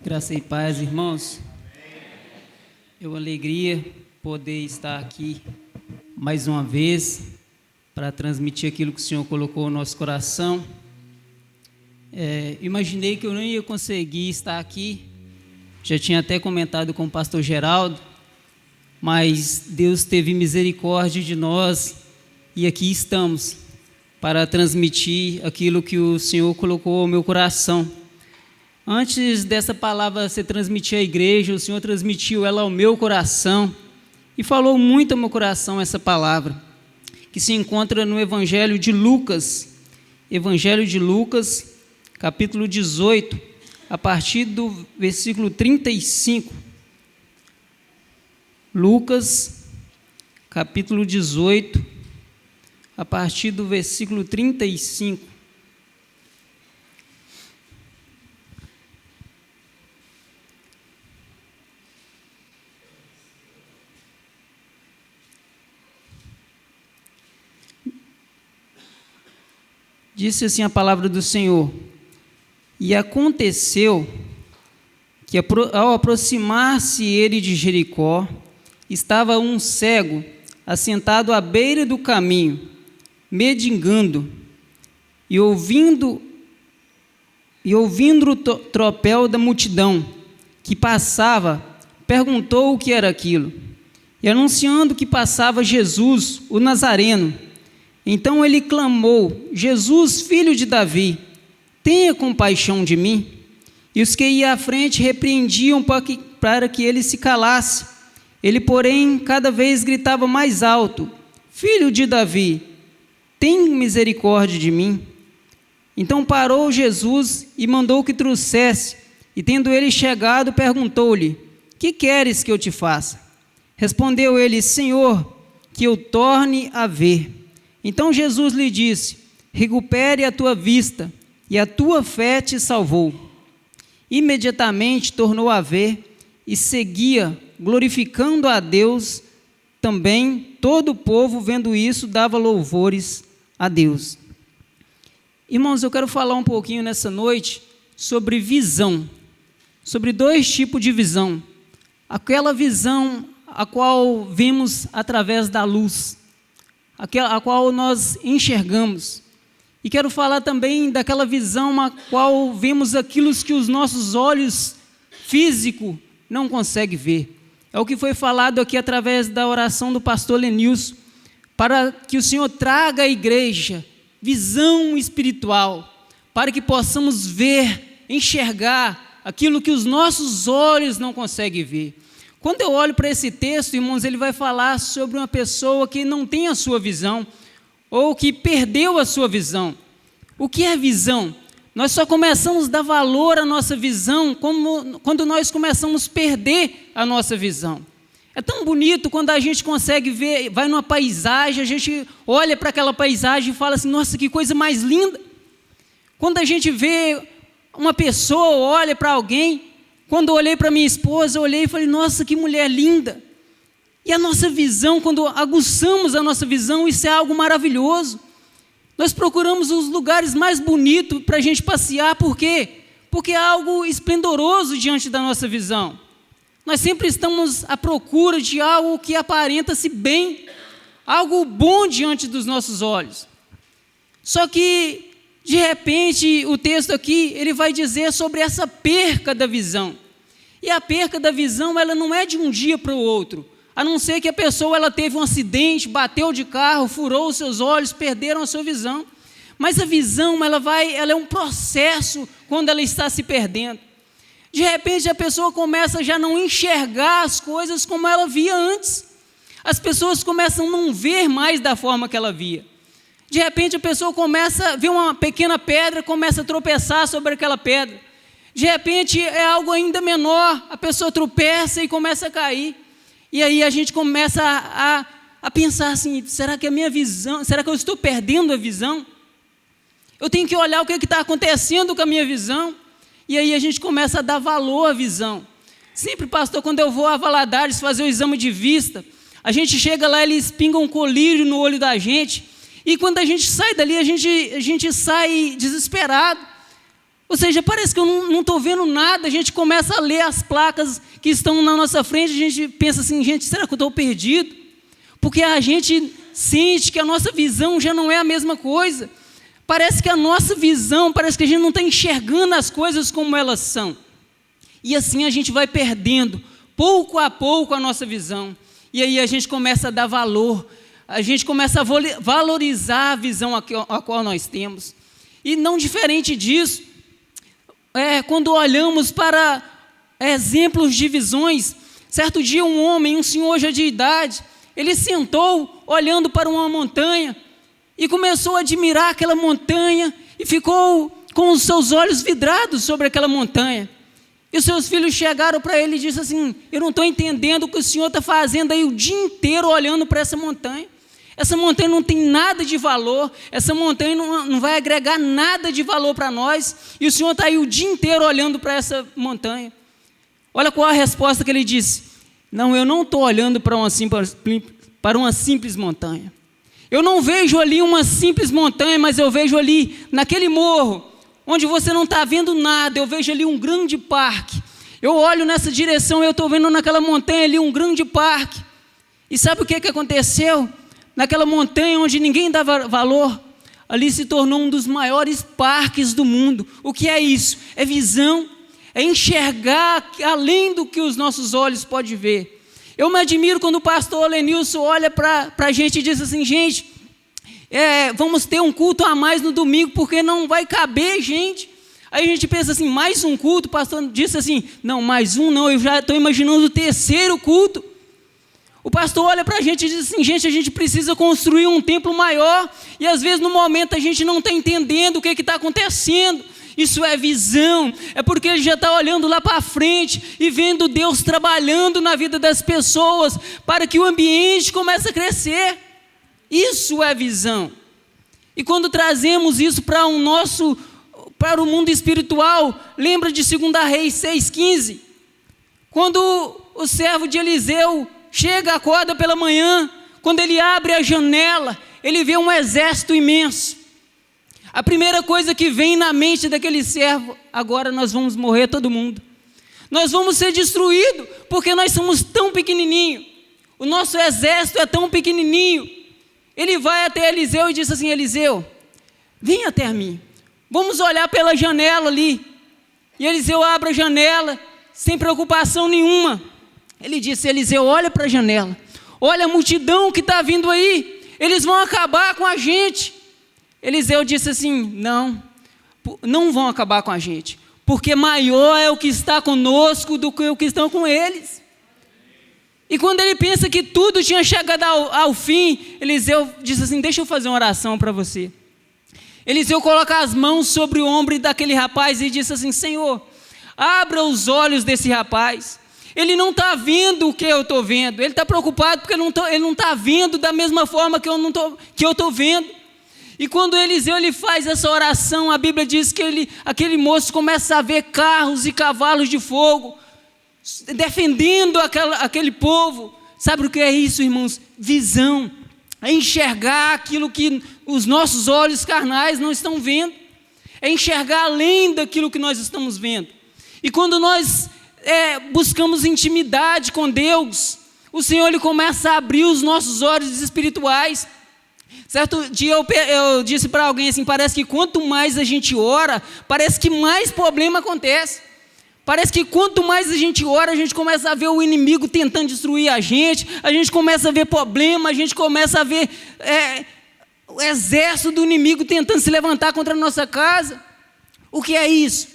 Graça e paz, irmãos. É uma alegria poder estar aqui mais uma vez para transmitir aquilo que o Senhor colocou no nosso coração. Imaginei que eu não ia conseguir estar aqui, já tinha até comentado com o pastor Geraldo, mas Deus teve misericórdia de nós e aqui estamos para transmitir aquilo que o Senhor colocou ao meu coração. Antes dessa palavra ser transmitida à igreja, o Senhor transmitiu ela ao meu coração e falou muito ao meu coração essa palavra, que se encontra no Evangelho de Lucas, capítulo 18, a partir do versículo 35. Lucas, capítulo 18, a partir do versículo 35. Disse assim a palavra do Senhor: E aconteceu que, ao aproximar-se ele de Jericó, estava um cego assentado à beira do caminho, mendigando, e ouvindo o tropel da multidão que passava, perguntou o que era aquilo. E anunciando que passava Jesus, o Nazareno, então ele clamou: Jesus, filho de Davi, tenha compaixão de mim. E os que iam à frente repreendiam para que ele se calasse. Ele, porém, cada vez gritava mais alto: Filho de Davi, tem misericórdia de mim. Então parou Jesus e mandou que trouxesse. E tendo ele chegado, perguntou-lhe: Que queres que eu te faça? Respondeu ele: Senhor, que eu torne a ver. Então Jesus lhe disse: Recupere a tua vista, e a tua fé te salvou. Imediatamente tornou a ver e seguia, glorificando a Deus. Também todo o povo, vendo isso, dava louvores a Deus. Irmãos, eu quero falar um pouquinho nessa noite sobre visão, sobre dois tipos de visão. Aquela visão a qual vemos através da luz, a qual nós enxergamos. E quero falar também daquela visão a qual vemos aquilo que os nossos olhos físicos não conseguem ver. É o que foi falado aqui através da oração do pastor Lenilson, para que o Senhor traga à igreja visão espiritual, para que possamos ver, enxergar aquilo que os nossos olhos não conseguem ver. Quando eu olho para esse texto, irmãos, ele vai falar sobre uma pessoa que não tem a sua visão, ou que perdeu a sua visão. O que é visão? Nós só começamos a dar valor à nossa visão quando nós começamos a perder a nossa visão. É tão bonito quando a gente consegue ver, vai numa paisagem, a gente olha para aquela paisagem e fala assim: nossa, que coisa mais linda. Quando a gente vê uma pessoa, olha para alguém. Quando eu olhei para minha esposa, eu olhei e falei: nossa, que mulher linda. E a nossa visão, quando aguçamos a nossa visão, isso é algo maravilhoso. Nós procuramos os lugares mais bonitos para a gente passear. Por quê? Porque é algo esplendoroso diante da nossa visão. Nós sempre estamos à procura de algo que aparenta-se bem, algo bom diante dos nossos olhos. Só que, de repente, o texto aqui, ele vai dizer sobre essa perca da visão. E a perca da visão, ela não é de um dia para o outro. A não ser que a pessoa ela teve um acidente, bateu de carro, furou os seus olhos, perderam a sua visão. Mas a visão, ela é um processo quando ela está se perdendo. De repente, a pessoa começa já a não enxergar as coisas como ela via antes. As pessoas começam a não ver mais da forma que ela via. De repente, a pessoa começa a ver uma pequena pedra, começa a tropeçar sobre aquela pedra. De repente, é algo ainda menor, a pessoa tropeça e começa a cair. E aí a gente começa a pensar assim: será que a minha visão, será que eu estou perdendo a visão? Eu tenho que olhar o que está acontecendo com a minha visão. E aí a gente começa a dar valor à visão. Sempre, pastor, quando eu vou a Valadares fazer o exame de vista, a gente chega lá, eles pingam um colírio no olho da gente. E quando a gente sai dali, a gente sai desesperado. Ou seja, parece que eu não estou vendo nada. A gente começa a ler as placas que estão na nossa frente, a gente pensa assim, gente, será que eu estou perdido? Porque a gente sente que a nossa visão já não é a mesma coisa. Parece que a nossa visão, parece que a gente não está enxergando as coisas como elas são. E assim a gente vai perdendo, pouco a pouco, a nossa visão. E aí a gente começa a dar valor, a gente começa a valorizar a visão a qual nós temos. E não diferente disso, quando olhamos para exemplos de visões, certo dia um homem, um senhor já de idade, ele sentou olhando para uma montanha e começou a admirar aquela montanha e ficou com os seus olhos vidrados sobre aquela montanha. E os seus filhos chegaram para ele e disseram assim, eu não estou entendendo o que o senhor está fazendo aí o dia inteiro olhando para essa montanha. Essa montanha não tem nada de valor, essa montanha não vai agregar nada de valor para nós, e o senhor está aí o dia inteiro olhando para essa montanha. Olha qual a resposta que ele disse: não, eu não estou olhando para uma simples montanha. Eu não vejo ali uma simples montanha, mas eu vejo ali, naquele morro, onde você não está vendo nada, eu vejo ali um grande parque. Eu olho nessa direção e eu estou vendo naquela montanha ali um grande parque. E sabe o que aconteceu? Naquela montanha onde ninguém dava valor, ali se tornou um dos maiores parques do mundo. O que é isso? É visão, é enxergar além do que os nossos olhos podem ver. Eu me admiro quando o pastor Lenilson olha para a gente e diz assim, gente, vamos ter um culto a mais no domingo, porque não vai caber gente. Aí a gente pensa assim, mais um culto, o pastor disse assim, não, mais um não, eu já estou imaginando o terceiro culto. O pastor olha para a gente e diz assim, gente, a gente precisa construir um templo maior, e às vezes no momento a gente não está entendendo o que está acontecendo. Isso é visão, é porque ele já está olhando lá para frente e vendo Deus trabalhando na vida das pessoas para que o ambiente comece a crescer. Isso é visão. E quando trazemos isso para o mundo espiritual, lembra de 2 Reis 6,15? Quando o servo de Eliseu chega, acorda pela manhã, quando ele abre a janela, ele vê um exército imenso. A primeira coisa que vem na mente daquele servo, agora nós vamos morrer todo mundo. Nós vamos ser destruídos, porque nós somos tão pequenininhos. O nosso exército é tão pequenininho. Ele vai até Eliseu e diz assim, Eliseu, vem até mim. Vamos olhar pela janela ali. E Eliseu abre a janela, sem preocupação nenhuma. Ele disse, Eliseu, olha para a janela. Olha a multidão que está vindo aí. Eles vão acabar com a gente. Eliseu disse assim, não vão acabar com a gente, porque maior é o que está conosco do que o que estão com eles. E quando ele pensa que tudo tinha chegado ao fim, Eliseu disse assim, deixa eu fazer uma oração para você. Eliseu coloca as mãos sobre o ombro daquele rapaz e disse assim, Senhor, abra os olhos desse rapaz. Ele não está vendo o que eu estou vendo, ele está preocupado porque ele não está vendo da mesma forma que eu estou vendo. E quando Eliseu faz essa oração, a Bíblia diz que aquele moço começa a ver carros e cavalos de fogo, defendendo aquele povo. Sabe o que é isso, irmãos? Visão, é enxergar aquilo que os nossos olhos carnais não estão vendo, é enxergar além daquilo que nós estamos vendo. E quando nós buscamos intimidade com Deus, o Senhor ele começa a abrir os nossos olhos espirituais. Certo dia eu disse para alguém assim, parece que quanto mais a gente ora, parece que mais problema acontece. Parece que quanto mais a gente ora, a gente começa a ver o inimigo tentando destruir a gente começa a ver problema, a gente começa a ver o exército do inimigo tentando se levantar contra a nossa casa. O que é isso?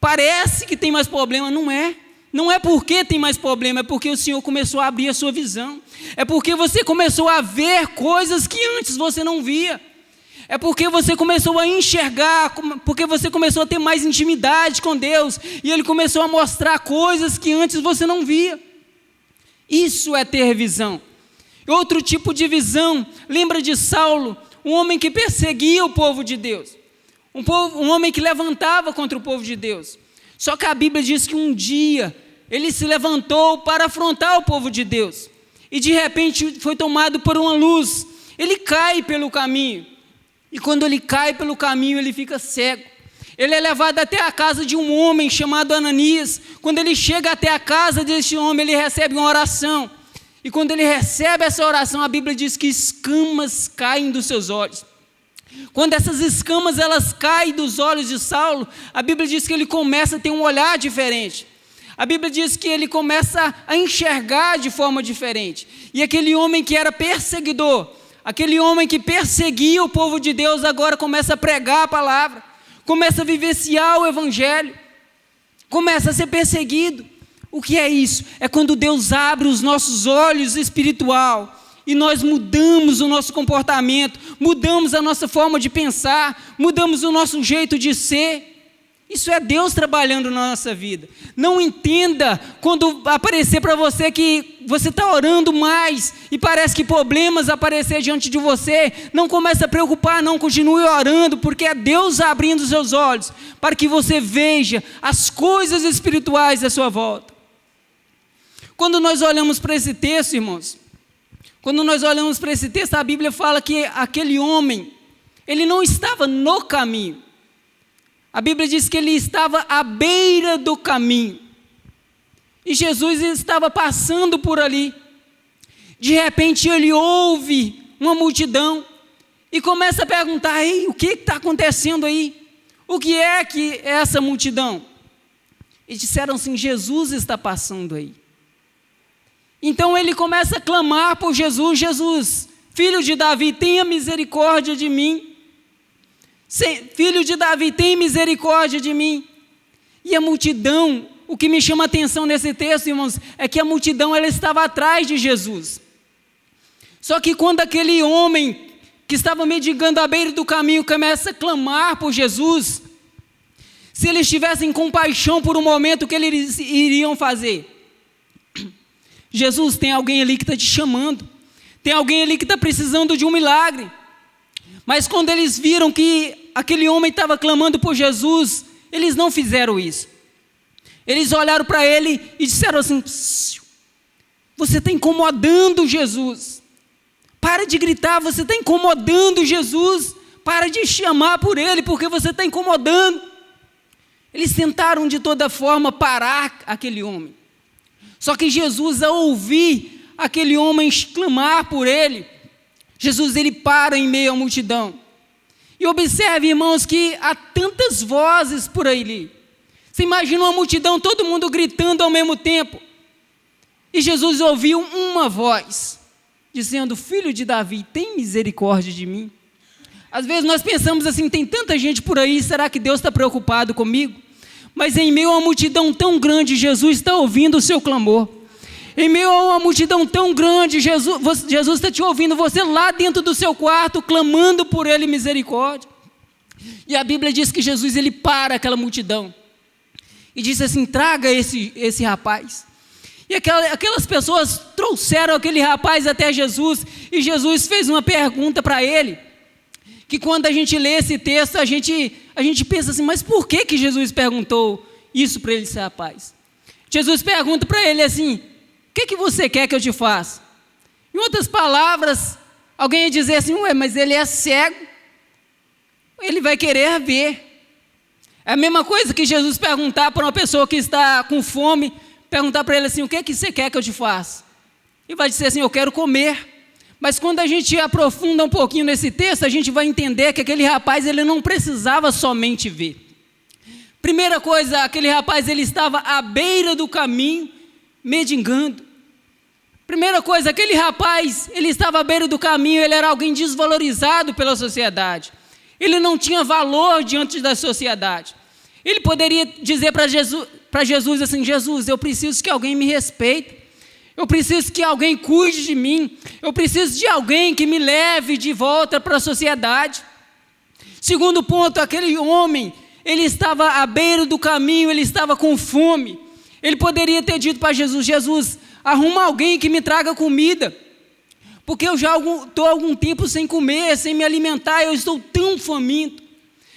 Parece que tem mais problema, não é. Não é porque tem mais problema, é porque o Senhor começou a abrir a sua visão. É porque você começou a ver coisas que antes você não via. É porque você começou a enxergar, porque você começou a ter mais intimidade com Deus. E Ele começou a mostrar coisas que antes você não via. Isso é ter visão. Outro tipo de visão, lembra de Saulo, um homem que perseguia o povo de Deus. Um homem que levantava contra o povo de Deus. Só que a Bíblia diz que um dia ele se levantou para afrontar o povo de Deus. E de repente foi tomado por uma luz. Ele cai pelo caminho. E quando ele cai pelo caminho, ele fica cego. Ele é levado até a casa de um homem chamado Ananias. Quando ele chega até a casa deste homem, ele recebe uma oração. E quando ele recebe essa oração, a Bíblia diz que escamas caem dos seus olhos. Quando essas escamas elas caem dos olhos de Saulo, a Bíblia diz que ele começa a ter um olhar diferente. A Bíblia diz que ele começa a enxergar de forma diferente. E aquele homem que era perseguidor, aquele homem que perseguia o povo de Deus, agora começa a pregar a palavra, começa a vivenciar o evangelho, começa a ser perseguido. O que é isso? É quando Deus abre os nossos olhos espiritual e nós mudamos o nosso comportamento, mudamos a nossa forma de pensar, mudamos o nosso jeito de ser. Isso é Deus trabalhando na nossa vida. Não entenda quando aparecer para você que você está orando mais e parece que problemas aparecer diante de você. Não comece a preocupar, não, continue orando, porque é Deus abrindo os seus olhos para que você veja as coisas espirituais à sua volta. Quando nós olhamos para esse texto, irmãos, a Bíblia fala que aquele homem, ele não estava no caminho. A Bíblia diz que ele estava à beira do caminho. E Jesus estava passando por ali. De repente ele ouve uma multidão e começa a perguntar: ei, o que está acontecendo aí? O que é essa multidão? E disseram assim: Jesus está passando aí. Então ele começa a clamar por Jesus: Jesus, filho de Davi, tenha misericórdia de mim. Filho de Davi, tem misericórdia de mim. E a multidão, o que me chama a atenção nesse texto, irmãos, é que a multidão ela estava atrás de Jesus. Só que quando aquele homem que estava mendigando à beira do caminho começa a clamar por Jesus, se eles tivessem compaixão por um momento, o que eles iriam fazer? Jesus, tem alguém ali que está te chamando, tem alguém ali que está precisando de um milagre. Mas quando eles viram que aquele homem estava clamando por Jesus, eles não fizeram isso. Eles olharam para ele e disseram assim: você está incomodando Jesus. Para de gritar, você está incomodando Jesus. Para de chamar por ele, porque você está incomodando. Eles tentaram de toda forma parar aquele homem. Só que Jesus, ao ouvir aquele homem clamar por ele, Jesus ele para em meio à multidão. E observe, irmãos, que há tantas vozes por aí. Você imagina uma multidão, todo mundo gritando ao mesmo tempo. E Jesus ouviu uma voz, dizendo: filho de Davi, tem misericórdia de mim. Às vezes nós pensamos assim: tem tanta gente por aí, será que Deus está preocupado comigo? Mas em meio a uma multidão tão grande, Jesus está ouvindo o seu clamor. Em meio a uma multidão tão grande, Jesus está te ouvindo, você lá dentro do seu quarto, clamando por ele misericórdia. E a Bíblia diz que Jesus ele para aquela multidão e disse assim: traga esse rapaz. E aquelas pessoas trouxeram aquele rapaz até Jesus, e Jesus fez uma pergunta para ele, que quando a gente lê esse texto, a gente pensa assim: mas por que Jesus perguntou isso para esse rapaz? Jesus pergunta para ele assim: o que você quer que eu te faça? Em outras palavras, alguém ia dizer assim: ué, mas ele é cego, ele vai querer ver. É a mesma coisa que Jesus perguntar para uma pessoa que está com fome, perguntar para ele assim: o que você quer que eu te faça? E vai dizer assim: eu quero comer. Mas quando a gente aprofunda um pouquinho nesse texto, a gente vai entender que aquele rapaz ele não precisava somente ver. Primeira coisa, aquele rapaz ele estava à beira do caminho, mendigando. Primeira coisa, aquele rapaz, ele estava à beira do caminho, ele era alguém desvalorizado pela sociedade. Ele não tinha valor diante da sociedade. Ele poderia dizer para Jesus assim: Jesus, eu preciso que alguém me respeite. Eu preciso que alguém cuide de mim. Eu preciso de alguém que me leve de volta para a sociedade. Segundo ponto, aquele homem, ele estava à beira do caminho, ele estava com fome. Ele poderia ter dito para Jesus: Jesus, arruma alguém que me traga comida, porque eu já estou há algum tempo sem comer, sem me alimentar, eu estou tão faminto.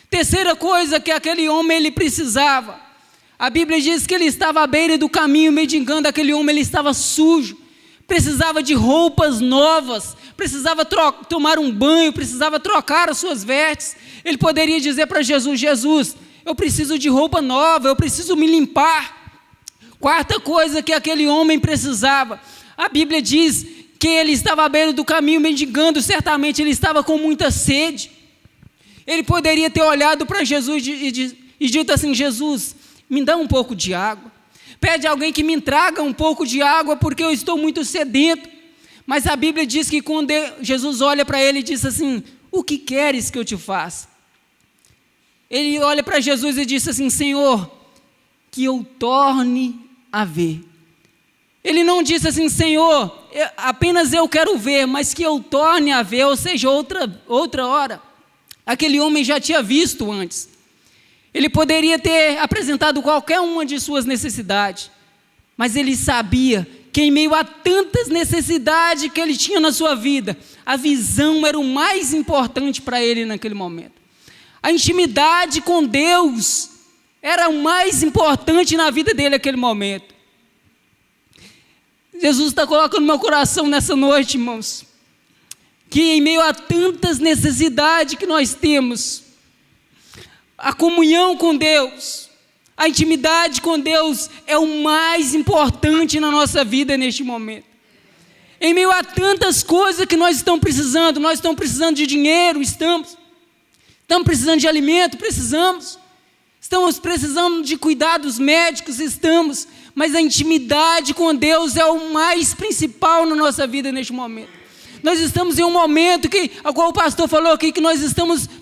Terceira coisa que aquele homem ele precisava, a Bíblia diz que ele estava à beira do caminho mendigando. Aquele homem ele estava sujo, precisava de roupas novas, precisava tomar um banho, precisava trocar as suas vestes. Ele poderia dizer para Jesus: Jesus, eu preciso de roupa nova, eu preciso me limpar. Quarta coisa que aquele homem precisava, a Bíblia diz que ele estava à beira do caminho mendigando, certamente ele estava com muita sede. Ele poderia ter olhado para Jesus e dito assim: Jesus, me dá um pouco de água. Pede a alguém que me traga um pouco de água, porque eu estou muito sedento. Mas a Bíblia diz que quando Jesus olha para ele e diz assim: o que queres que eu te faça? Ele olha para Jesus e diz assim: Senhor, que eu torne a ver. Ele não disse assim: Senhor, apenas eu quero ver, mas que eu torne a ver, ou seja, outra hora. Aquele homem já tinha visto antes. Ele poderia ter apresentado qualquer uma de suas necessidades, mas ele sabia que em meio a tantas necessidades que ele tinha na sua vida, a visão era o mais importante para ele naquele momento. A intimidade com Deus era o mais importante na vida dele naquele momento. Jesus está colocando no meu coração nessa noite, irmãos, que em meio a tantas necessidades que nós temos, a comunhão com Deus, a intimidade com Deus é o mais importante na nossa vida neste momento. Em meio a tantas coisas que nós estamos precisando de dinheiro, estamos precisando de alimento, estamos precisando de cuidados médicos, mas a intimidade com Deus é o mais principal na nossa vida neste momento. Nós estamos em um momento a qual o pastor falou aqui, que nós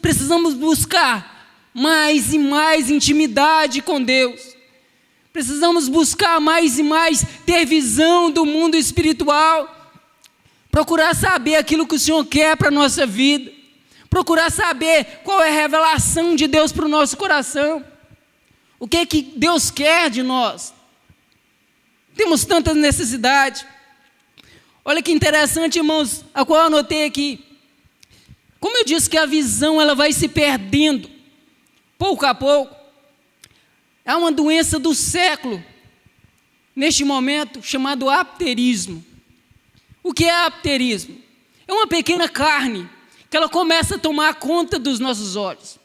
precisamos buscar mais e mais intimidade com Deus. Precisamos buscar mais e mais ter visão do mundo espiritual, procurar saber aquilo que o Senhor quer para a nossa vida, procurar saber qual é a revelação de Deus para o nosso coração, o que é que Deus quer de nós. Temos tanta necessidade. Olha que interessante, irmãos, a qual eu anotei aqui. Como eu disse que a visão ela vai se perdendo, pouco a pouco. É uma doença do século, neste momento, chamado apterismo. O que é apterismo? É uma pequena carne, que ela começa a tomar conta dos nossos olhos.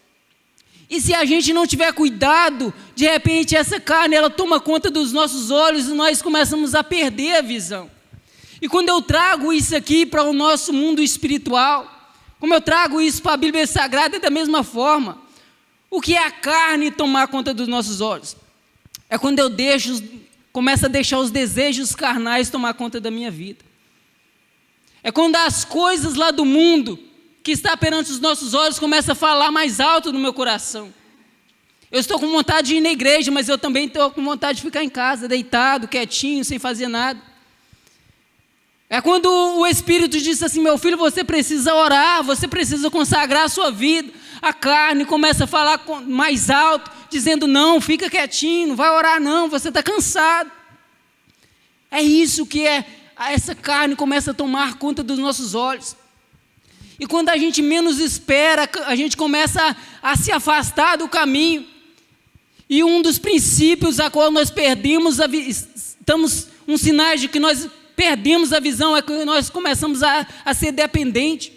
E se a gente não tiver cuidado, de repente essa carne, ela toma conta dos nossos olhos e nós começamos a perder a visão. E quando eu trago isso aqui para o nosso mundo espiritual, como eu trago isso para a Bíblia Sagrada, é da mesma forma. O que é a carne tomar conta dos nossos olhos? É quando eu começo a deixar os desejos carnais tomar conta da minha vida. É quando as coisas lá do mundo, que está perante os nossos olhos, começam a falar mais alto no meu coração. Eu estou com vontade de ir na igreja, mas eu também estou com vontade de ficar em casa, deitado, quietinho, sem fazer nada. É quando o Espírito diz assim: meu filho, você precisa orar, você precisa consagrar a sua vida. A carne começa a falar mais alto, dizendo: não, fica quietinho, não vai orar não, você está cansado. É isso que essa carne começa a tomar conta dos nossos olhos. E quando a gente menos espera, a gente começa a se afastar do caminho. E um dos princípios a qual nós perdemos, uns sinais de que nós perdemos a visão, é que nós começamos a ser dependente.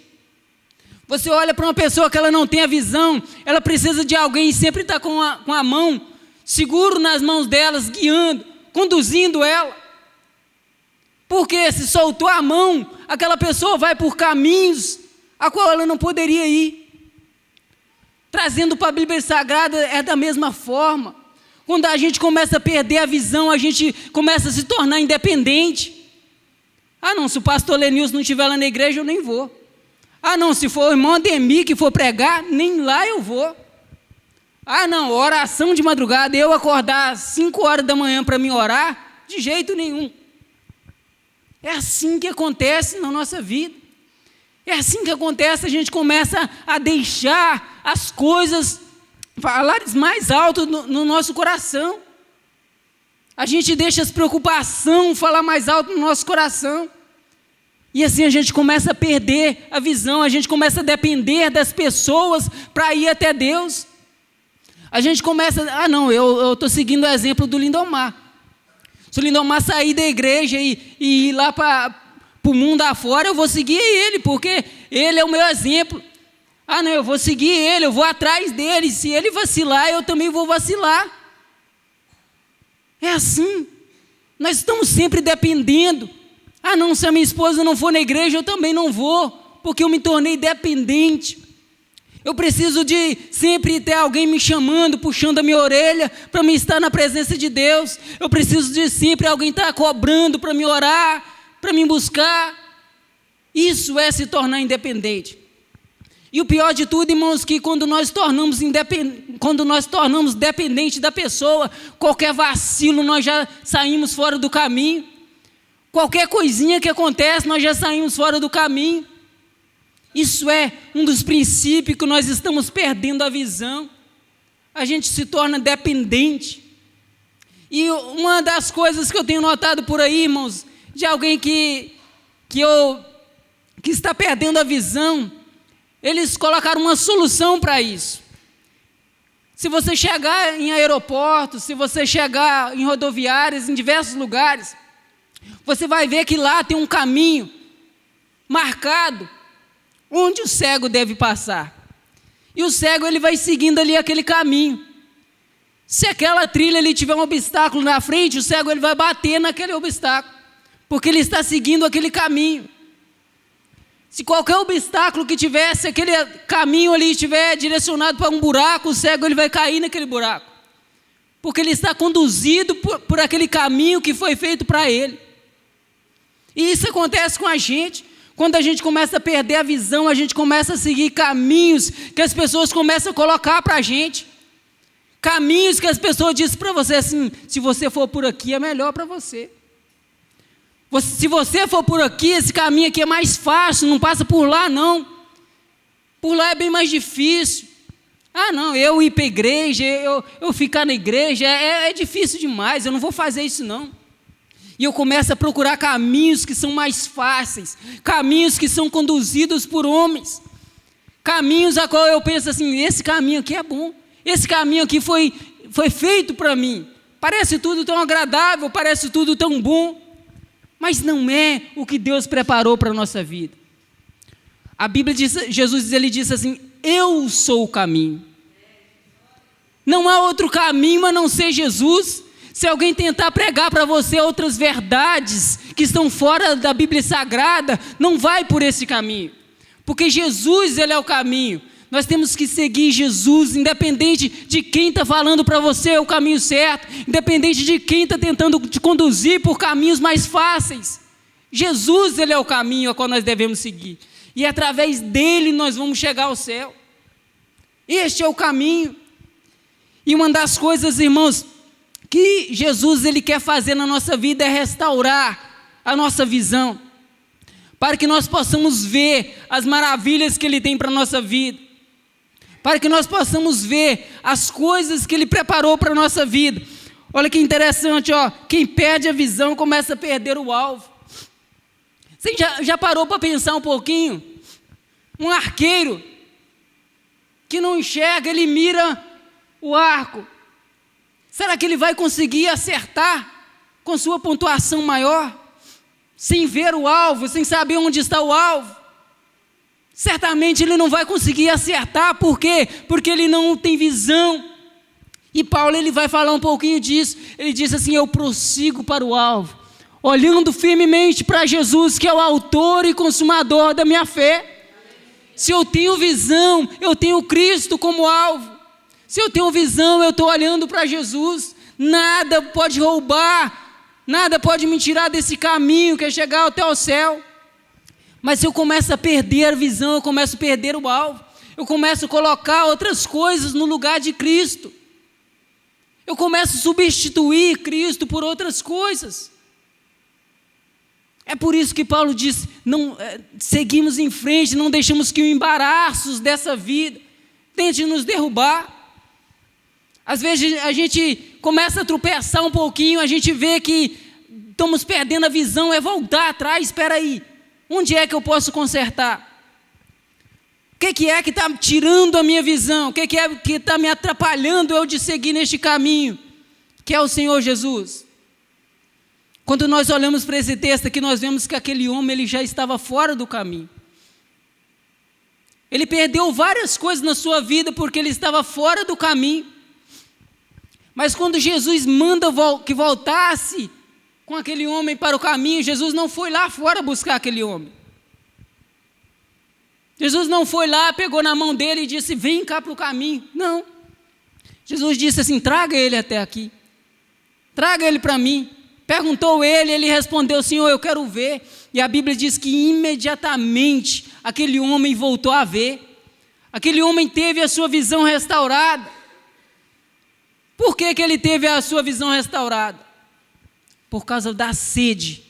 Você olha para uma pessoa que ela não tem a visão, ela precisa de alguém e sempre está com a mão, seguro nas mãos delas, guiando, conduzindo ela. Porque se soltou a mão, aquela pessoa vai por caminhos a qual ela não poderia ir. Trazendo para a Bíblia Sagrada é da mesma forma. Quando a gente começa a perder a visão, a gente começa a se tornar independente. Ah não, se o pastor Lenilson não estiver lá na igreja, eu nem vou. Ah não, se for o irmão Ademir que for pregar, nem lá eu vou. Ah não, oração de madrugada, eu acordar às 5 horas da manhã para me orar, de jeito nenhum. É assim que acontece na nossa vida. É assim que acontece, a gente começa a deixar as coisas falar mais alto no nosso coração. A gente deixa as preocupações falar mais alto no nosso coração. E assim a gente começa a perder a visão, a gente começa a depender das pessoas para ir até Deus. A gente começa, eu estou seguindo o exemplo do Lindomar. Se o Lindomar sair da igreja e ir lá para o mundo afora, eu vou seguir ele, porque ele é o meu exemplo. Ah, não, eu vou seguir ele, eu vou atrás dele. Se ele vacilar, eu também vou vacilar. É assim. Nós estamos sempre dependendo. Ah, não, se a minha esposa não for na igreja, eu também não vou, porque eu me tornei dependente. Eu preciso de sempre ter alguém me chamando, puxando a minha orelha, para me estar na presença de Deus. Eu preciso de sempre alguém estar cobrando para me orar, para me buscar. Isso é se tornar independente. E o pior de tudo, irmãos, que quando nós tornamos dependente da pessoa, qualquer vacilo nós já saímos fora do caminho. Qualquer coisinha que acontece, nós já saímos fora do caminho. Isso é um dos princípios que nós estamos perdendo a visão. A gente se torna dependente. E uma das coisas que eu tenho notado por aí, irmãos, de alguém que está perdendo a visão, eles colocaram uma solução para isso. Se você chegar em aeroportos, se você chegar em rodoviárias, em diversos lugares, você vai ver que lá tem um caminho marcado onde o cego deve passar. E o cego ele vai seguindo ali aquele caminho. Se aquela trilha ali tiver um obstáculo na frente, o cego ele vai bater naquele obstáculo, porque ele está seguindo aquele caminho. Se qualquer obstáculo que tivesse, aquele caminho ali estiver direcionado para um buraco, o cego ele vai cair naquele buraco, porque ele está conduzido por aquele caminho que foi feito para ele. E isso acontece com a gente. Quando a gente começa a perder a visão, a gente começa a seguir caminhos que as pessoas começam a colocar para a gente. Caminhos que as pessoas dizem para você assim: se você for por aqui é melhor para você. Se você for por aqui, esse caminho aqui é mais fácil, não passa por lá não. Por lá é bem mais difícil. Ah não, eu ir para a igreja, eu ficar na igreja, é difícil demais, eu não vou fazer isso não. E eu começo a procurar caminhos que são mais fáceis, caminhos que são conduzidos por homens, caminhos a qual eu penso assim: esse caminho aqui é bom, esse caminho aqui foi feito para mim, parece tudo tão agradável, parece tudo tão bom, mas não é o que Deus preparou para a nossa vida. A Bíblia diz, Jesus ele disse assim: eu sou o caminho. Não há outro caminho a não ser Jesus. Se alguém tentar pregar para você outras verdades que estão fora da Bíblia Sagrada, não vai por esse caminho, porque Jesus ele é o caminho. Nós temos que seguir Jesus, independente de quem está falando para você é o caminho certo, independente de quem está tentando te conduzir por caminhos mais fáceis. Jesus ele é o caminho a qual nós devemos seguir, e através dele nós vamos chegar ao céu. Este é o caminho. E uma das coisas, irmãos, que Jesus ele quer fazer na nossa vida é restaurar a nossa visão, para que nós possamos ver as maravilhas que ele tem para a nossa vida, para que nós possamos ver as coisas que ele preparou para a nossa vida. Olha que interessante, ó, quem perde a visão começa a perder o alvo. Você já parou para pensar um pouquinho? Um arqueiro que não enxerga, ele mira o arco. Será que ele vai conseguir acertar com sua pontuação maior, sem ver o alvo, sem saber onde está o alvo? Certamente ele não vai conseguir acertar. Por quê? Porque ele não tem visão. E Paulo ele vai falar um pouquinho disso. Ele diz assim: eu prossigo para o alvo, olhando firmemente para Jesus, que é o autor e consumador da minha fé. Se eu tenho visão, eu tenho Cristo como alvo. Se eu tenho visão, eu estou olhando para Jesus. Nada pode roubar, nada pode me tirar desse caminho que é chegar até o céu. Mas se eu começo a perder a visão, eu começo a perder o alvo. Eu começo a colocar outras coisas no lugar de Cristo. Eu começo a substituir Cristo por outras coisas. É por isso que Paulo diz: não, seguimos em frente, não deixamos que os embaraços dessa vida tente nos derrubar. Às vezes a gente começa a tropeçar um pouquinho, a gente vê que estamos perdendo a visão, é voltar atrás. Espera aí, onde é que eu posso consertar? O que é que está tirando a minha visão? O que é que está me atrapalhando eu de seguir neste caminho, que é o Senhor Jesus? Quando nós olhamos para esse texto aqui, nós vemos que aquele homem ele já estava fora do caminho. Ele perdeu várias coisas na sua vida porque ele estava fora do caminho. Mas quando Jesus manda que voltasse com aquele homem para o caminho, Jesus não foi lá fora buscar aquele homem. Jesus não foi lá, pegou na mão dele e disse: vem cá para o caminho. Não. Jesus disse assim: traga ele até aqui. Traga ele para mim. Perguntou ele respondeu: Senhor, eu quero ver. E a Bíblia diz que imediatamente aquele homem voltou a ver. Aquele homem teve a sua visão restaurada. Por que ele teve a sua visão restaurada? Por causa da sede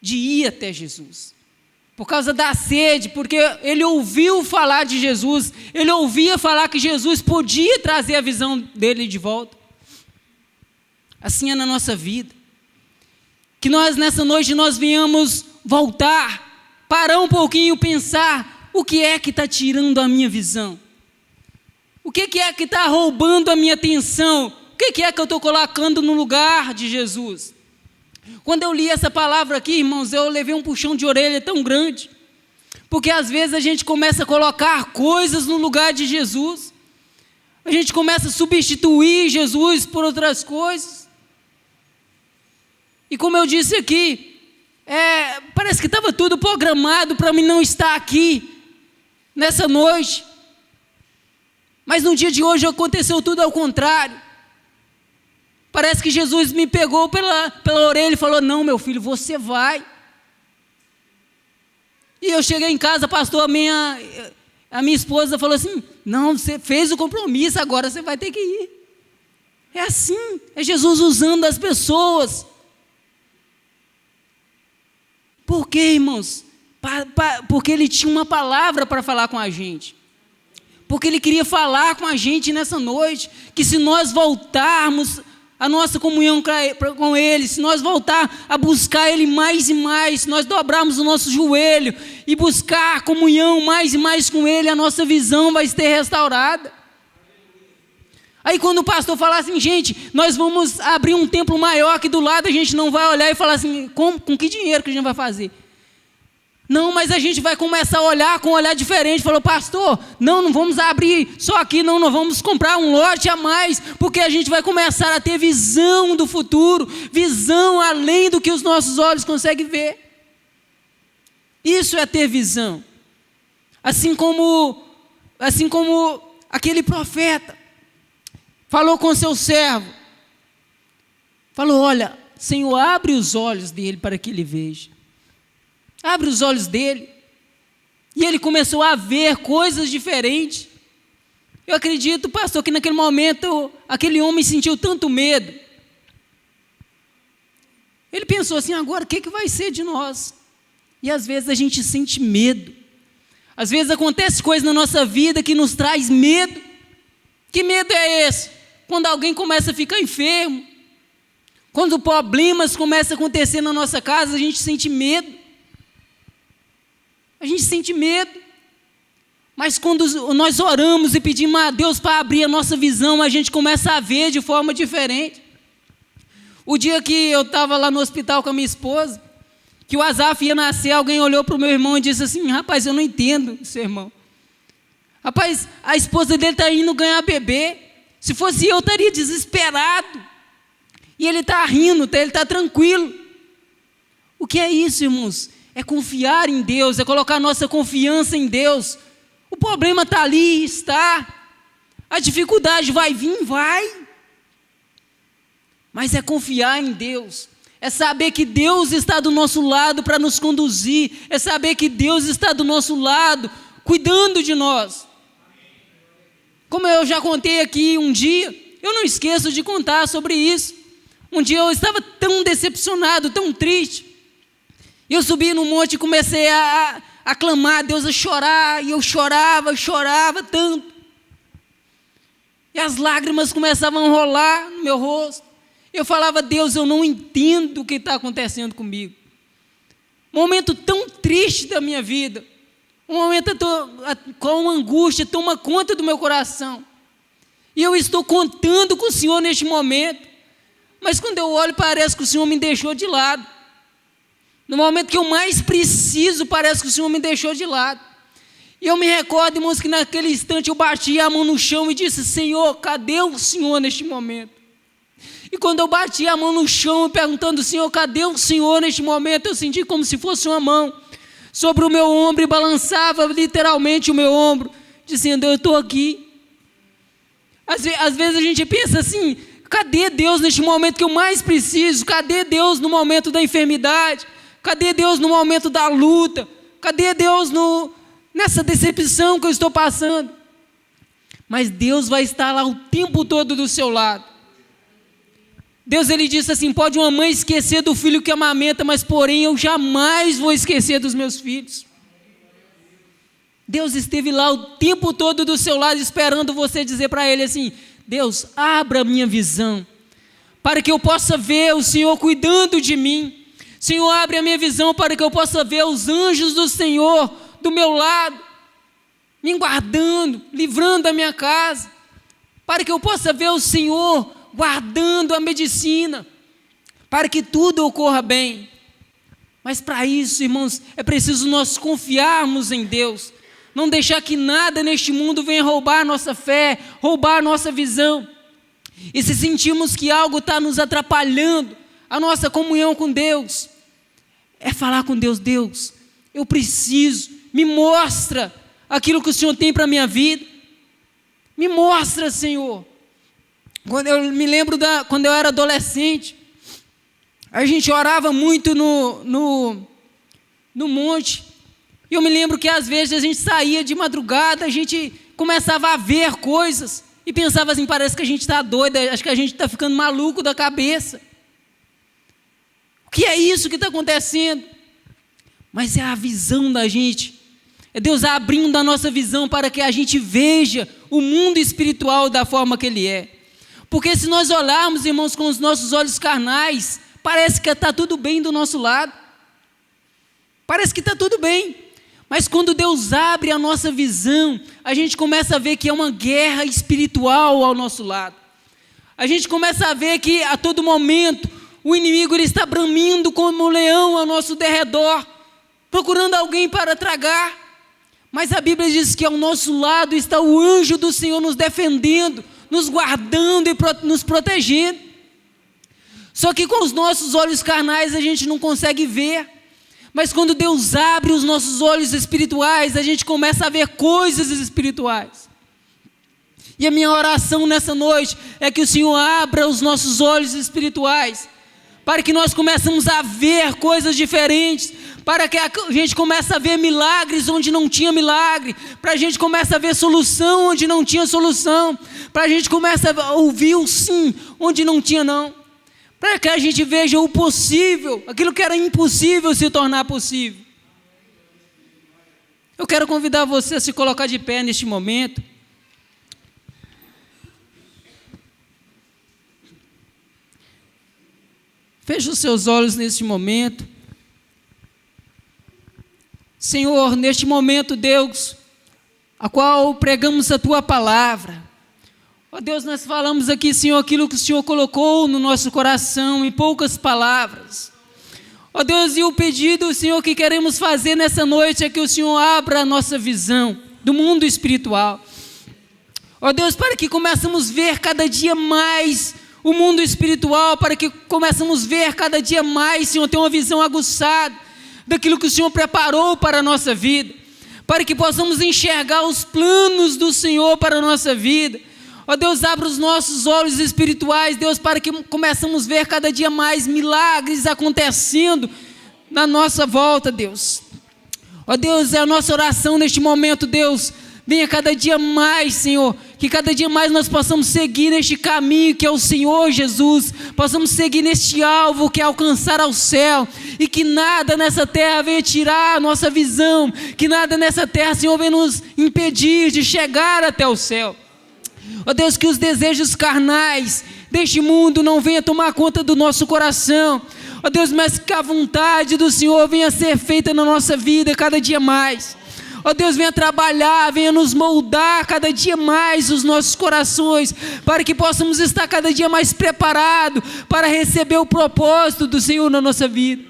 de ir até Jesus. Por causa da sede, porque ele ouviu falar de Jesus, ele ouvia falar que Jesus podia trazer a visão dele de volta. Assim é na nossa vida. Que nós nessa noite nós venhamos voltar, parar um pouquinho, pensar: o que é que está tirando a minha visão? O que é que está roubando a minha atenção? O que é que eu estou colocando no lugar de Jesus? Quando eu li essa palavra aqui, irmãos, eu levei um puxão de orelha tão grande, porque às vezes a gente começa a colocar coisas no lugar de Jesus, a gente começa a substituir Jesus por outras coisas, e como eu disse aqui, parece que estava tudo programado para mim não estar aqui, nessa noite, mas no dia de hoje aconteceu tudo ao contrário. Parece que Jesus me pegou pela orelha e falou: não, meu filho, você vai. E eu cheguei em casa, pastor, a minha esposa falou assim: não, você fez o compromisso, agora você vai ter que ir. É assim, é Jesus usando as pessoas. Por quê, irmãos? Porque ele tinha uma palavra para falar com a gente. Porque ele queria falar com a gente nessa noite, que se nós voltarmos a nossa comunhão com Ele, se nós voltar a buscar Ele mais e mais, se nós dobrarmos o nosso joelho e buscar comunhão mais e mais com Ele, a nossa visão vai ser restaurada. Aí quando o pastor falar assim: gente, nós vamos abrir um templo maior aqui do lado, a gente não vai olhar e falar assim: com que dinheiro que a gente vai fazer? Não, mas a gente vai começar a olhar com um olhar diferente. Falou: pastor, não vamos abrir só aqui, não, nós vamos comprar um lote a mais, porque a gente vai começar a ter visão do futuro, visão além do que os nossos olhos conseguem ver. Isso é ter visão. Assim como aquele profeta falou com seu servo, falou: olha, Senhor, abre os olhos dele para que ele veja. Abre os olhos dele. E ele começou a ver coisas diferentes. Eu acredito, pastor, que naquele momento aquele homem sentiu tanto medo. Ele pensou assim: agora o que vai ser de nós? E às vezes a gente sente medo. Às vezes acontece coisa na nossa vida que nos traz medo. Que medo é esse? Quando alguém começa a ficar enfermo. Quando problemas começam a acontecer na nossa casa, a gente sente medo. A gente sente medo, mas quando nós oramos e pedimos a Deus para abrir a nossa visão, a gente começa a ver de forma diferente. O dia que eu estava lá no hospital com a minha esposa, que o Azaf ia nascer, alguém olhou para o meu irmão e disse assim: rapaz, eu não entendo, seu irmão. Rapaz, a esposa dele está indo ganhar bebê, se fosse eu estaria desesperado, e ele está rindo, ele está tranquilo. O que é isso, irmãos? É confiar em Deus, é colocar nossa confiança em Deus. O problema está ali, está. A dificuldade vai vir, vai. Mas é confiar em Deus. É saber que Deus está do nosso lado para nos conduzir. É saber que Deus está do nosso lado, cuidando de nós. Como eu já contei aqui um dia, eu não esqueço de contar sobre isso. Um dia eu estava tão decepcionado, tão triste. E eu subi no monte e comecei a clamar a Deus, a chorar. E eu chorava tanto. E as lágrimas começavam a rolar no meu rosto. Eu falava: Deus, eu não entendo o que está acontecendo comigo. Um momento tão triste da minha vida. Um momento com uma angústia toma conta do meu coração. E eu estou contando com o Senhor neste momento. Mas quando eu olho, parece que o Senhor me deixou de lado. No momento que eu mais preciso, parece que o Senhor me deixou de lado. E eu me recordo, irmãos, que naquele instante eu bati a mão no chão e disse: Senhor, cadê o Senhor neste momento? E quando eu bati a mão no chão perguntando: Senhor, cadê o Senhor neste momento? Eu senti como se fosse uma mão sobre o meu ombro e balançava literalmente o meu ombro, dizendo: eu estou aqui. Às vezes a gente pensa assim: cadê Deus neste momento que eu mais preciso? Cadê Deus no momento da enfermidade? Cadê Deus no momento da luta? Cadê Deus nessa decepção que eu estou passando? Mas Deus vai estar lá o tempo todo do seu lado. Deus, ele disse assim: pode uma mãe esquecer do filho que amamenta, mas porém eu jamais vou esquecer dos meus filhos. Deus esteve lá o tempo todo do seu lado, esperando você dizer para ele assim: Deus, abra a minha visão, para que eu possa ver o Senhor cuidando de mim. Senhor, abre a minha visão para que eu possa ver os anjos do Senhor do meu lado, me guardando, livrando a minha casa, para que eu possa ver o Senhor guardando a medicina, para que tudo ocorra bem. Mas para isso, irmãos, é preciso nós confiarmos em Deus, não deixar que nada neste mundo venha roubar a nossa fé, roubar a nossa visão. E se sentimos que algo está nos atrapalhando a nossa comunhão com Deus, é falar com Deus: Deus, eu preciso, me mostra aquilo que o Senhor tem para a minha vida, me mostra, Senhor. Quando eu me lembro quando eu era adolescente, a gente orava muito no monte, e eu me lembro que às vezes a gente saía de madrugada, a gente começava a ver coisas, e pensava assim: parece que a gente está doido, acho que a gente está ficando maluco da cabeça. O que é isso que está acontecendo? Mas é a visão da gente, é Deus abrindo a nossa visão para que a gente veja o mundo espiritual da forma que ele é. Porque se nós olharmos, irmãos, com os nossos olhos carnais, parece que está tudo bem do nosso lado, parece que está tudo bem, mas quando Deus abre a nossa visão, a gente começa a ver que é uma guerra espiritual ao nosso lado. A gente começa a ver que a todo momento o inimigo, ele está bramindo como um leão ao nosso derredor, procurando alguém para tragar. Mas a Bíblia diz que ao nosso lado está o anjo do Senhor nos defendendo, nos guardando e nos protegendo. Só que com os nossos olhos carnais a gente não consegue ver. Mas quando Deus abre os nossos olhos espirituais, a gente começa a ver coisas espirituais. E a minha oração nessa noite é que o Senhor abra os nossos olhos espirituais, para que nós comecemos a ver coisas diferentes, para que a gente comece a ver milagres onde não tinha milagre, para a gente comece a ver solução onde não tinha solução, para a gente comece a ouvir o sim onde não tinha não, para que a gente veja o possível, aquilo que era impossível se tornar possível. Eu quero convidar você a se colocar de pé neste momento. Feche os seus olhos neste momento. Senhor, neste momento, Deus, a qual pregamos a Tua palavra. Ó Deus, nós falamos aqui, Senhor, aquilo que o Senhor colocou no nosso coração, em poucas palavras. Ó Deus, e o pedido, Senhor, que queremos fazer nessa noite é que o Senhor abra a nossa visão do mundo espiritual. Ó Deus, para que começamos a ver cada dia mais o mundo espiritual, para que começamos a ver cada dia mais, Senhor, ter uma visão aguçada daquilo que o Senhor preparou para a nossa vida, para que possamos enxergar os planos do Senhor para a nossa vida. Ó Deus, abra os nossos olhos espirituais, Deus, para que começamos a ver cada dia mais milagres acontecendo na nossa volta, Deus. Ó Deus, é a nossa oração neste momento, Deus, venha cada dia mais, Senhor, que cada dia mais nós possamos seguir neste caminho que é o Senhor Jesus, possamos seguir neste alvo que é alcançar ao céu, e que nada nessa terra venha tirar a nossa visão, que nada nessa terra, Senhor, venha nos impedir de chegar até o céu. Ó Deus, que os desejos carnais deste mundo não venham tomar conta do nosso coração, ó Deus, mas que a vontade do Senhor venha ser feita na nossa vida cada dia mais. Ó Deus, venha trabalhar, venha nos moldar cada dia mais os nossos corações, para que possamos estar cada dia mais preparados para receber o propósito do Senhor na nossa vida.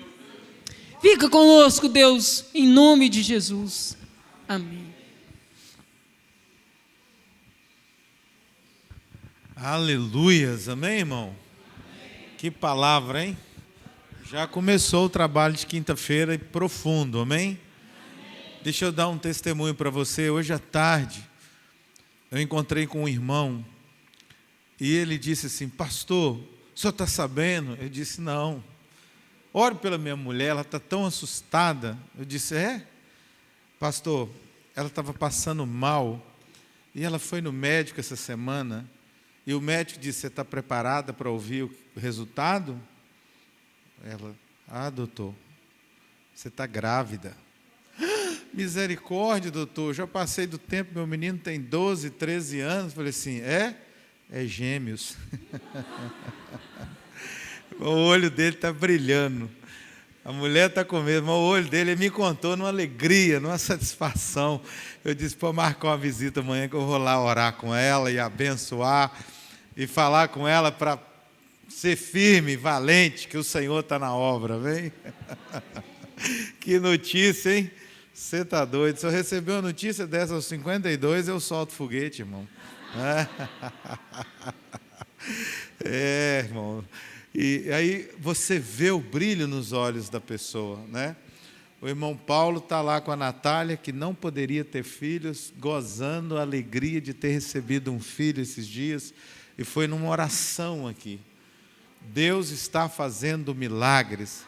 Fica conosco, Deus, em nome de Jesus. Amém. Aleluias, amém, irmão? Amém. Que palavra, hein? Já começou o trabalho de quinta-feira profundo, amém? Amém? Deixa eu dar um testemunho para você. Hoje à tarde, eu encontrei com um irmão e ele disse assim: pastor, o senhor está sabendo? Eu disse: não. Ore pela minha mulher, ela está tão assustada. Eu disse: é? Pastor, ela estava passando mal e ela foi no médico essa semana. E o médico disse: você está preparada para ouvir o resultado? Ela: ah, doutor, você está grávida. Misericórdia, doutor, já passei do tempo, meu menino tem 12, 13 anos. Falei assim: é gêmeos. O olho dele está brilhando. A mulher está com medo, mas o olho dele, ele me contou numa alegria, numa satisfação. Eu disse: pô, marcar uma visita amanhã que eu vou lá orar com ela e abençoar e falar com ela para ser firme, valente, que o Senhor está na obra, vem? Que notícia, hein? Você está doido. Se eu receber uma notícia dessa aos 52, eu solto foguete, irmão. Irmão. E aí você vê o brilho nos olhos da pessoa, né? O irmão Paulo está lá com a Natália, que não poderia ter filhos, gozando a alegria de ter recebido um filho esses dias, e foi numa oração aqui. Deus está fazendo milagres.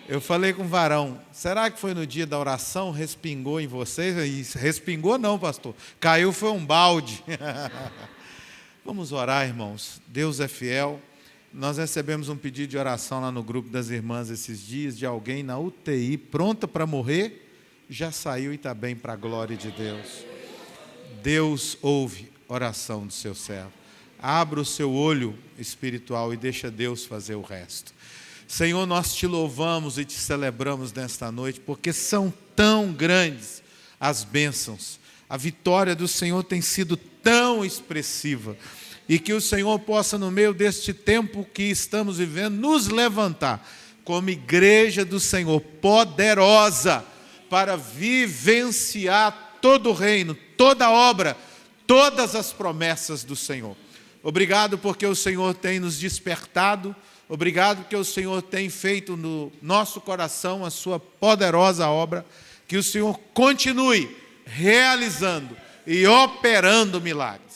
Eu falei com o varão: será que foi no dia da oração, respingou em vocês? Respingou não, pastor, caiu foi um balde. Vamos orar, irmãos. Deus é fiel. Nós recebemos um pedido de oração lá no grupo das irmãs esses dias, de alguém na UTI, pronta para morrer, já saiu e está bem, para a glória de Deus. Deus ouve oração do seu servo. Abra o seu olho espiritual e deixa Deus fazer o resto. Senhor, nós te louvamos e te celebramos nesta noite, porque são tão grandes as bênçãos. A vitória do Senhor tem sido tão expressiva. E que o Senhor possa, no meio deste tempo que estamos vivendo, nos levantar como igreja do Senhor, poderosa, para vivenciar todo o reino, toda a obra, todas as promessas do Senhor. Obrigado porque o Senhor tem nos despertado, obrigado porque o Senhor tem feito no nosso coração a sua poderosa obra, que o Senhor continue realizando e operando milagres.